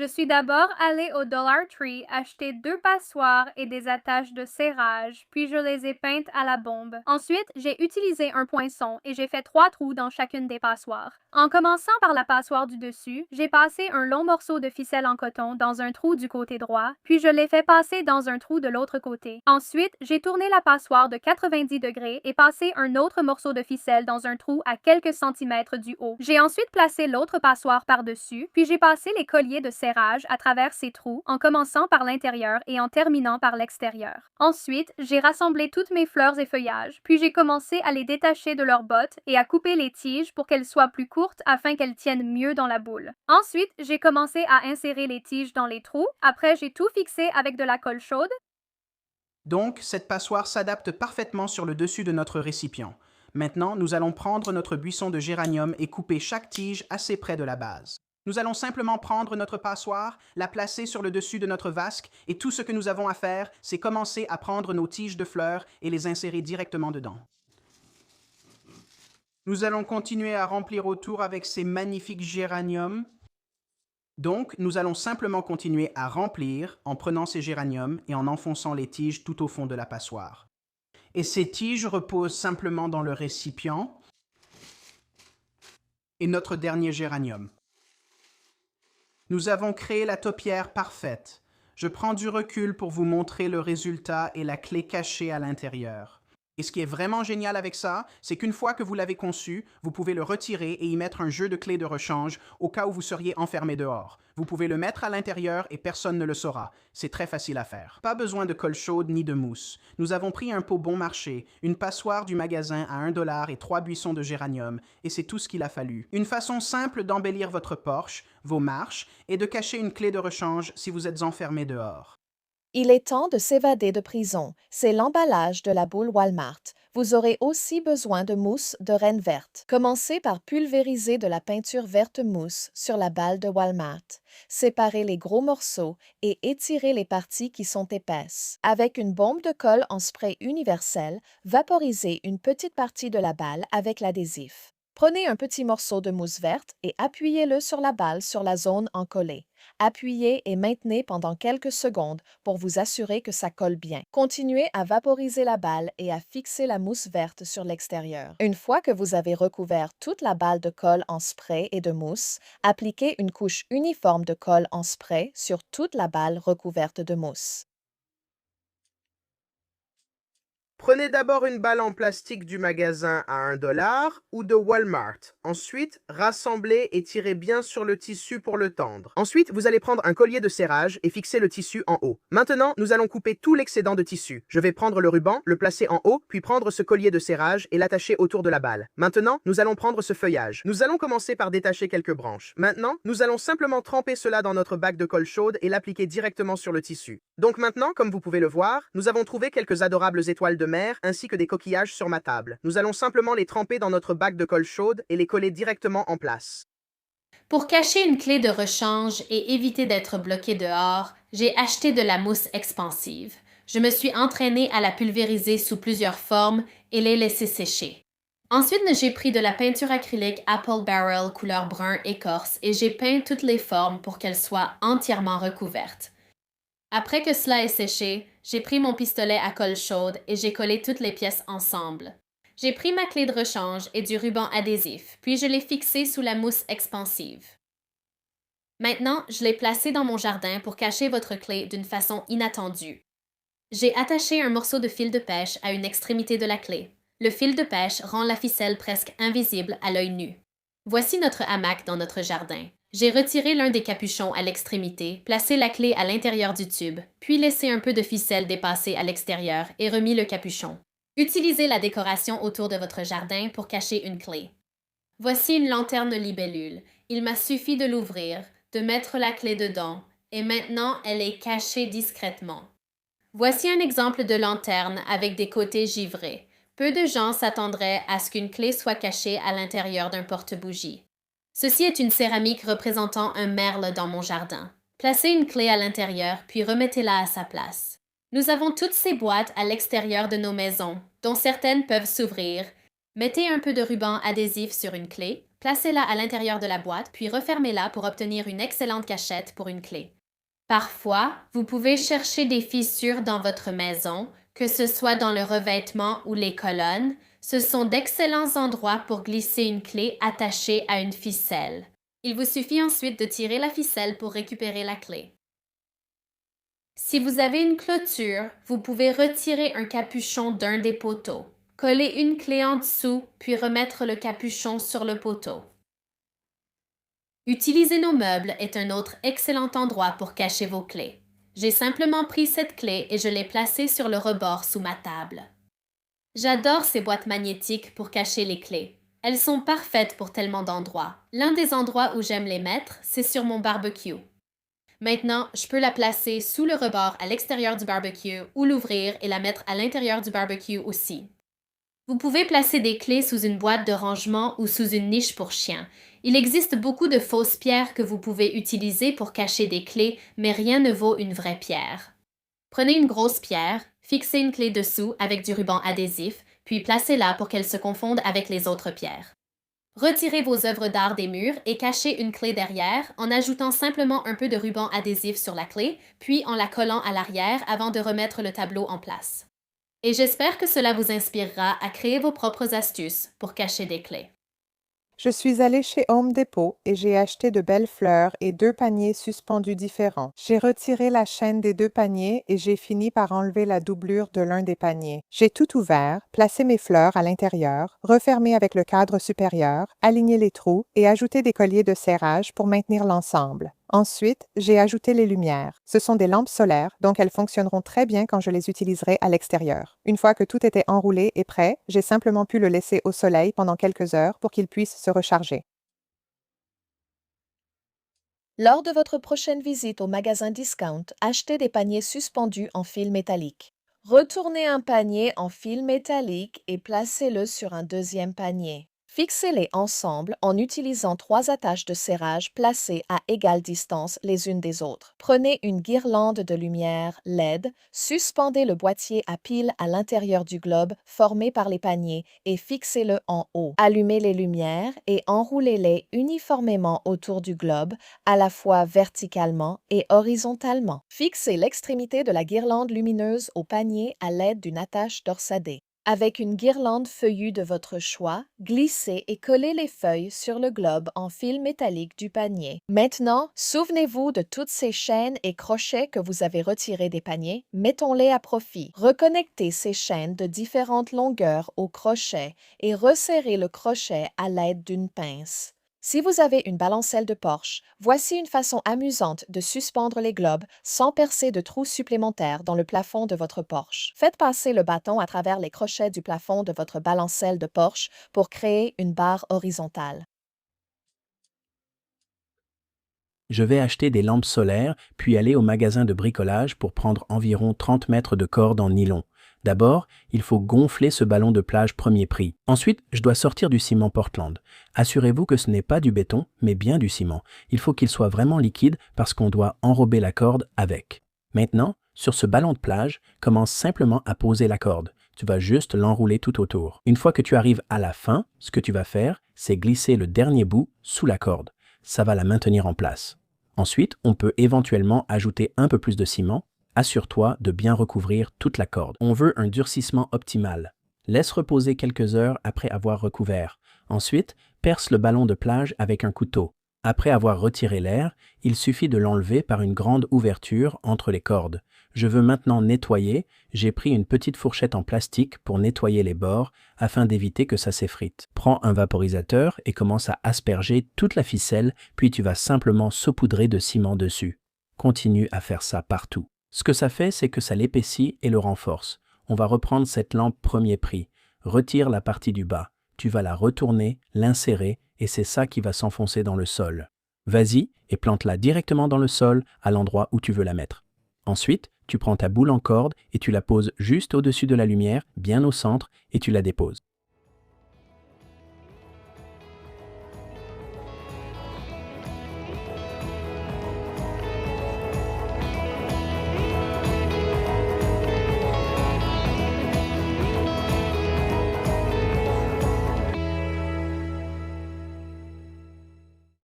suis d'abord allée au Dollar Tree acheter 2 passoires et des attaches de serrage, puis je les ai peintes à la bombe. Ensuite, j'ai utilisé un poinçon et j'ai fait 3 trous dans chacune des passoires. En commençant par la passoire du dessus, j'ai passé un long morceau de ficelle en coton dans un trou du côté droit, puis je l'ai fait passer dans un trou de l'autre côté. Ensuite, j'ai tourné la passoire de 90 degrés et passé un autre morceau de ficelle dans un trou à quelques centimètres du haut. J'ai ensuite placé l'autre passoire par-dessus, puis j'ai passé les colliers de serrage à travers ces trous en commençant par l'intérieur et en terminant par l'extérieur. Ensuite, j'ai rassemblé toutes mes fleurs et feuillages, puis j'ai commencé à les détacher de leurs bottes et à couper les tiges pour qu'elles soient plus courtes afin qu'elles tiennent mieux dans la boule. Ensuite, j'ai commencé à insérer les tiges dans les trous. Après, j'ai tout fixé avec de la colle chaude. Donc, cette passoire s'adapte parfaitement sur le dessus de notre récipient. Maintenant, nous allons prendre notre buisson de géranium et couper chaque tige assez près de la base. Nous allons simplement prendre notre passoire, la placer sur le dessus de notre vasque et tout ce que nous avons à faire, c'est commencer à prendre nos tiges de fleurs et les insérer directement dedans. Nous allons continuer à remplir autour avec ces magnifiques géraniums. Donc, nous allons simplement continuer à remplir en prenant ces géraniums et en enfonçant les tiges tout au fond de la passoire. Et ces tiges reposent simplement dans le récipient et notre dernier géranium. Nous avons créé la taupière parfaite. Je prends du recul pour vous montrer le résultat et la clé cachée à l'intérieur. Et ce qui est vraiment génial avec ça, c'est qu'une fois que vous l'avez conçu, vous pouvez le retirer et y mettre un jeu de clés de rechange au cas où vous seriez enfermé dehors. Vous pouvez le mettre à l'intérieur et personne ne le saura. C'est très facile à faire. Pas besoin de colle chaude ni de mousse. Nous avons pris un pot bon marché, une passoire du magasin à 1$ et 3 buissons de géranium, et c'est tout ce qu'il a fallu. Une façon simple d'embellir votre porche, vos marches, et de cacher une clé de rechange si vous êtes enfermé dehors. Il est temps de s'évader de prison. C'est l'emballage de la boule Walmart. Vous aurez aussi besoin de mousse de reine verte. Commencez par pulvériser de la peinture verte mousse sur la balle de Walmart. Séparez les gros morceaux et étirez les parties qui sont épaisses. Avec une bombe de colle en spray universel, vaporisez une petite partie de la balle avec l'adhésif. Prenez un petit morceau de mousse verte et appuyez-le sur la balle sur la zone encollée. Appuyez et maintenez pendant quelques secondes pour vous assurer que ça colle bien. Continuez à vaporiser la balle et à fixer la mousse verte sur l'extérieur. Une fois que vous avez recouvert toute la balle de colle en spray et de mousse, appliquez une couche uniforme de colle en spray sur toute la balle recouverte de mousse. Prenez d'abord une balle en plastique du magasin à 1$ ou de Walmart. Ensuite, rassemblez et tirez bien sur le tissu pour le tendre. Ensuite, vous allez prendre un collier de serrage et fixer le tissu en haut. Maintenant, nous allons couper tout l'excédent de tissu. Je vais prendre le ruban, le placer en haut, puis prendre ce collier de serrage et l'attacher autour de la balle. Maintenant, nous allons prendre ce feuillage. Nous allons commencer par détacher quelques branches. Maintenant, nous allons simplement tremper cela dans notre bac de colle chaude et l'appliquer directement sur le tissu. Donc maintenant, comme vous pouvez le voir, nous avons trouvé quelques adorables étoiles de mer ainsi que des coquillages sur ma table. Nous allons simplement les tremper dans notre bac de colle chaude et les coller directement en place. Pour cacher une clé de rechange et éviter d'être bloqué dehors, j'ai acheté de la mousse expansive. Je me suis entraînée à la pulvériser sous plusieurs formes et les laisser sécher. Ensuite, j'ai pris de la peinture acrylique Apple Barrel couleur brun écorce et j'ai peint toutes les formes pour qu'elles soient entièrement recouvertes. Après que cela est séché, j'ai pris mon pistolet à colle chaude et j'ai collé toutes les pièces ensemble. J'ai pris ma clé de rechange et du ruban adhésif, puis je l'ai fixé sous la mousse expansive. Maintenant, je l'ai placée dans mon jardin pour cacher votre clé d'une façon inattendue. J'ai attaché un morceau de fil de pêche à une extrémité de la clé. Le fil de pêche rend la ficelle presque invisible à l'œil nu. Voici notre hamac dans notre jardin. J'ai retiré l'un des capuchons à l'extrémité, placé la clé à l'intérieur du tube, puis laissé un peu de ficelle dépasser à l'extérieur et remis le capuchon. Utilisez la décoration autour de votre jardin pour cacher une clé. Voici une lanterne libellule. Il m'a suffi de l'ouvrir, de mettre la clé dedans, et maintenant elle est cachée discrètement. Voici un exemple de lanterne avec des côtés givrés. Peu de gens s'attendraient à ce qu'une clé soit cachée à l'intérieur d'un porte-bougie. Ceci est une céramique représentant un merle dans mon jardin. Placez une clé à l'intérieur, puis remettez-la à sa place. Nous avons toutes ces boîtes à l'extérieur de nos maisons, dont certaines peuvent s'ouvrir. Mettez un peu de ruban adhésif sur une clé, Placez-la à l'intérieur de la boîte, puis refermez-la pour obtenir une excellente cachette pour une clé. Parfois, vous pouvez chercher des fissures dans votre maison, que ce soit dans le revêtement ou les colonnes. Ce sont d'excellents endroits pour glisser une clé attachée à une ficelle. Il vous suffit ensuite de tirer la ficelle pour récupérer la clé. Si vous avez une clôture, vous pouvez retirer un capuchon d'un des poteaux. Coller une clé en dessous, puis remettre le capuchon sur le poteau. Utiliser nos meubles est un autre excellent endroit pour cacher vos clés. J'ai simplement pris cette clé et je l'ai placée sur le rebord sous ma table. J'adore ces boîtes magnétiques pour cacher les clés. Elles sont parfaites pour tellement d'endroits. L'un des endroits où j'aime les mettre, c'est sur mon barbecue. Maintenant, je peux la placer sous le rebord à l'extérieur du barbecue ou l'ouvrir et la mettre à l'intérieur du barbecue aussi. Vous pouvez placer des clés sous une boîte de rangement ou sous une niche pour chien. Il existe beaucoup de fausses pierres que vous pouvez utiliser pour cacher des clés, mais rien ne vaut une vraie pierre. Prenez une grosse pierre, fixez une clé dessous avec du ruban adhésif, puis placez-la pour qu'elle se confonde avec les autres pierres. Retirez vos œuvres d'art des murs et cachez une clé derrière en ajoutant simplement un peu de ruban adhésif sur la clé, puis en la collant à l'arrière avant de remettre le tableau en place. Et j'espère que cela vous inspirera à créer vos propres astuces pour cacher des clés. Je suis allée chez Home Depot et j'ai acheté de belles fleurs et 2 paniers suspendus différents. J'ai retiré la chaîne des 2 paniers et j'ai fini par enlever la doublure de l'un des paniers. J'ai tout ouvert, placé mes fleurs à l'intérieur, refermé avec le cadre supérieur, aligné les trous et ajouté des colliers de serrage pour maintenir l'ensemble. Ensuite, j'ai ajouté les lumières. Ce sont des lampes solaires, donc elles fonctionneront très bien quand je les utiliserai à l'extérieur. Une fois que tout était enroulé et prêt, j'ai simplement pu le laisser au soleil pendant quelques heures pour qu'il puisse se recharger. Lors de votre prochaine visite au magasin Discount, achetez des paniers suspendus en fil métallique. Retournez un panier en fil métallique et placez-le sur un deuxième panier. Fixez-les ensemble en utilisant 3 attaches de serrage placées à égale distance les unes des autres. Prenez une guirlande de lumière LED, suspendez le boîtier à pile à l'intérieur du globe formé par les paniers et fixez-le en haut. Allumez les lumières et enroulez-les uniformément autour du globe, à la fois verticalement et horizontalement. Fixez l'extrémité de la guirlande lumineuse au panier à l'aide d'une attache torsadée. Avec une guirlande feuillue de votre choix, glissez et collez les feuilles sur le globe en fil métallique du panier. Maintenant, souvenez-vous de toutes ces chaînes et crochets que vous avez retirés des paniers, mettons-les à profit. Reconnectez ces chaînes de différentes longueurs au crochet et resserrez le crochet à l'aide d'une pince. Si vous avez une balancelle de Porsche, voici une façon amusante de suspendre les globes sans percer de trous supplémentaires dans le plafond de votre Porsche. Faites passer le bâton à travers les crochets du plafond de votre balancelle de Porsche pour créer une barre horizontale. Je vais acheter des lampes solaires, puis aller au magasin de bricolage pour prendre environ 30 mètres de corde en nylon. D'abord, il faut gonfler ce ballon de plage premier prix. Ensuite, je dois sortir du ciment Portland. Assurez-vous que ce n'est pas du béton, mais bien du ciment. Il faut qu'il soit vraiment liquide parce qu'on doit enrober la corde avec. Maintenant, sur ce ballon de plage, commence simplement à poser la corde. Tu vas juste l'enrouler tout autour. Une fois que tu arrives à la fin, ce que tu vas faire, c'est glisser le dernier bout sous la corde. Ça va la maintenir en place. Ensuite, on peut éventuellement ajouter un peu plus de ciment. Assure-toi de bien recouvrir toute la corde. On veut un durcissement optimal. Laisse reposer quelques heures après avoir recouvert. Ensuite, perce le ballon de plage avec un couteau. Après avoir retiré l'air, il suffit de l'enlever par une grande ouverture entre les cordes. Je veux maintenant nettoyer. J'ai pris une petite fourchette en plastique pour nettoyer les bords afin d'éviter que ça s'effrite. Prends un vaporisateur et commence à asperger toute la ficelle, puis tu vas simplement saupoudrer de ciment dessus. Continue à faire ça partout. Ce que ça fait, c'est que ça l'épaissit et le renforce. On va reprendre cette lampe premier prix. Retire la partie du bas. Tu vas la retourner, l'insérer, et c'est ça qui va s'enfoncer dans le sol. Vas-y et plante-la directement dans le sol, à l'endroit où tu veux la mettre. Ensuite, tu prends ta boule en corde et tu la poses juste au-dessus de la lumière, bien au centre, et tu la déposes.